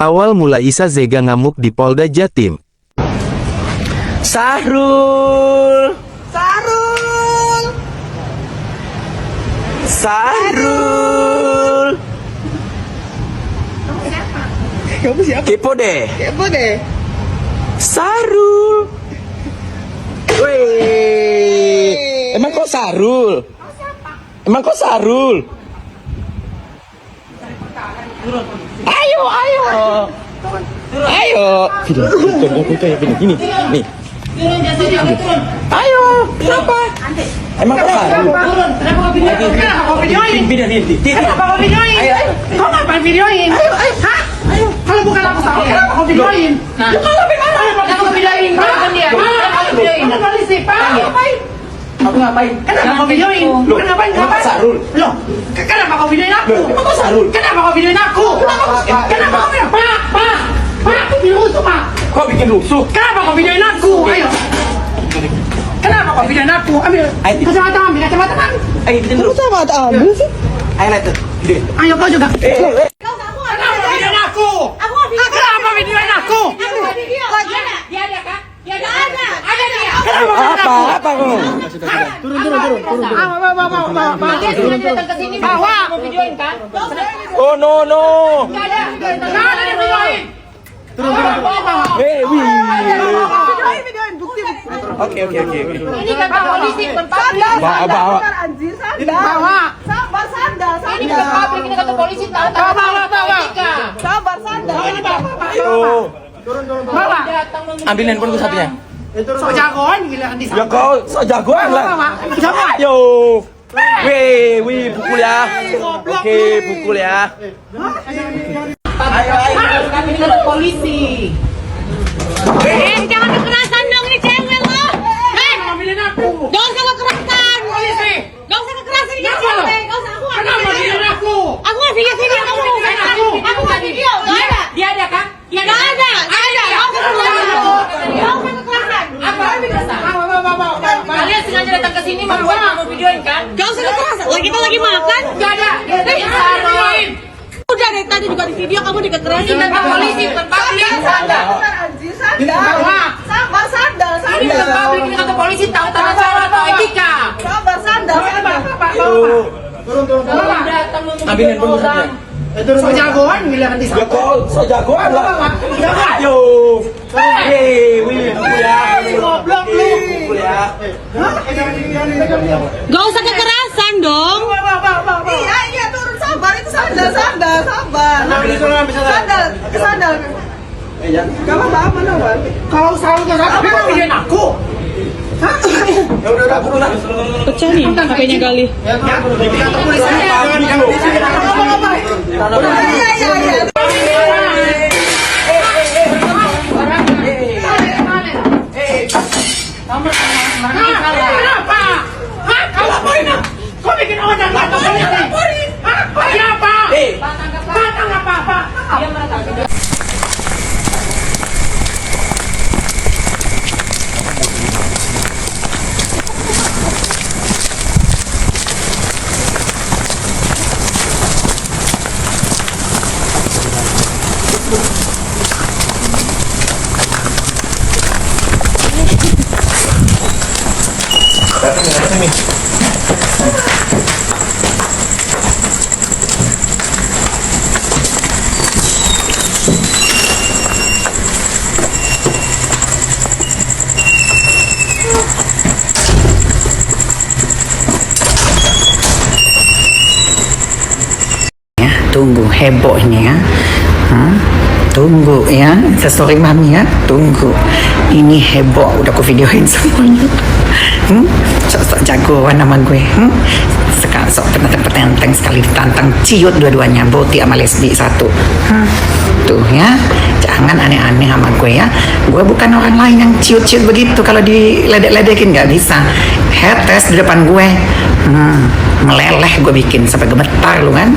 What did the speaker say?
Awal mula Isa Zega ngamuk di Polda Jatim. Sahrul. Sarul. Sahrul. Kamu siapa? Kepo deh. Kepo deh. Sahrul. Weh. Emang kok Sahrul? Emang kok Sahrul? Ayo, ayo. Ayo. Gini, nih. Ayo, kenapa? Emang kok Sahrul? Kenapa kau videoin? Kenapa kau videoin? Kenapa kau videoin? Kau ngapain videoin? Hah? Kalau bukan aku tahu, kenapa kau videoin? Nah, kenapa kau videoin? Kenapa dia? Kenapa kau videoin? Polisi, Pak. Ngapain? Aku ngapain? Kenapa kau videoin? Kenapa? Emang Sahrul? Loh, kenapa kau videoin aku? Emang kok Sahrul? Kenapa kau videoin aku? Kenapa kau videoin? Pak, aku bikin rusuh, Pak. Kok bikin rusuh? Kenapa kau videoin aku? Ayo. Kenapa kau videoin aku? Ambil kacamata, ambil kacamata kan? Ayo, bikin Kamu rusuh. sama ambil sih? Ayo, lihat tuh. Ayo kau juga. Eh. Kenapa videoin aku? Kenapa videoin aku? Dia ada kak? Dia ada. Ada dia. Apa kau? Turun. Dia datang ke sini. Bawa. Mau videoin kan? Oh no. Nggak ada. Nggak ada yang videoin. Wih. Videoin bukti. Oke. Ini kan Pak polisi, bukan publik. Bawa. Anjir, Ini sandal. bawa. Sabar, sandal, Ini bukan sandal. publik, ini kantor polisi. Tahu Bawa. Sabar, sandal. Ayo. Bawa. Datang Ambil handphone satunya. So jagoan gila di Ya kau so jagoan lah. Siapa? Yo. Wih, pukul ya. Oke, pukul ya. Ayo. Kami ini kantor polisi. Jangan kekerasan dong, ini cewek lo. Ambilin aku. Gak usah kekerasan. Polisi. Gak usah kekerasan, ini Kenapa? cewek. Gak usah, aku nggak Kenapa video. videoin aku? Aku nggak video sini, kamu mau main aku. Aku nggak video, gak ada. Dia ada kak? Dia Gak ada. Gak usah kekerasan. Gak usah kekerasan. Apa yang dikasih? Kalian sengaja datang ke sini mau videoin kan? Gak usah kekerasan. Kita lagi makan. Gak ada. Dia videoin. Udah dari tadi juga di video kamu dikekerasin. Ini kantor polisi, bukan publik. Sadar. Anjir, sandal. Sabar, sandal, Ini bukan sandal. publik, ini kantor polisi. Tahu tata cara, tahu etika. Sabar, sandal, sandal. Datang Ambil handphone satunya. So jagoan gila di Ya kau so jagoan lah. Ayo. Wih, pukul ya. Goblok lu. Pukul ya. Gak usah kekerasan dong. Iya, turun, sabar. Itu sandal, sabar. Sandal, sandal. Gak apa-apa, Nawan. Kalau selalu ke sana, tapi kau videoin aku. Ya udah pukul lah. Pecah nih HP-nya kali. Di kantor polisi. Iya. Kenapa? Hah? Kau apain? Kau bikin orang kantor polisi. Hah? Kenapa? Batang apa? Tunggu heboh ini ya. Tunggu ya, sesuai mami ya. Tunggu, ini heboh. Udah aku videoin semuanya. Sok jagoan nama gue. Sekarang sok petenteng sekali ditantang, ciut dua-duanya, Boti sama Lesbi satu. Tuh ya, jangan aneh-aneh sama gue ya. Gue bukan orang lain yang ciut-ciut begitu. Kalau diledek-ledekin nggak bisa. Head test di depan gue. Meleleh gue bikin sampai gemetar lu kan.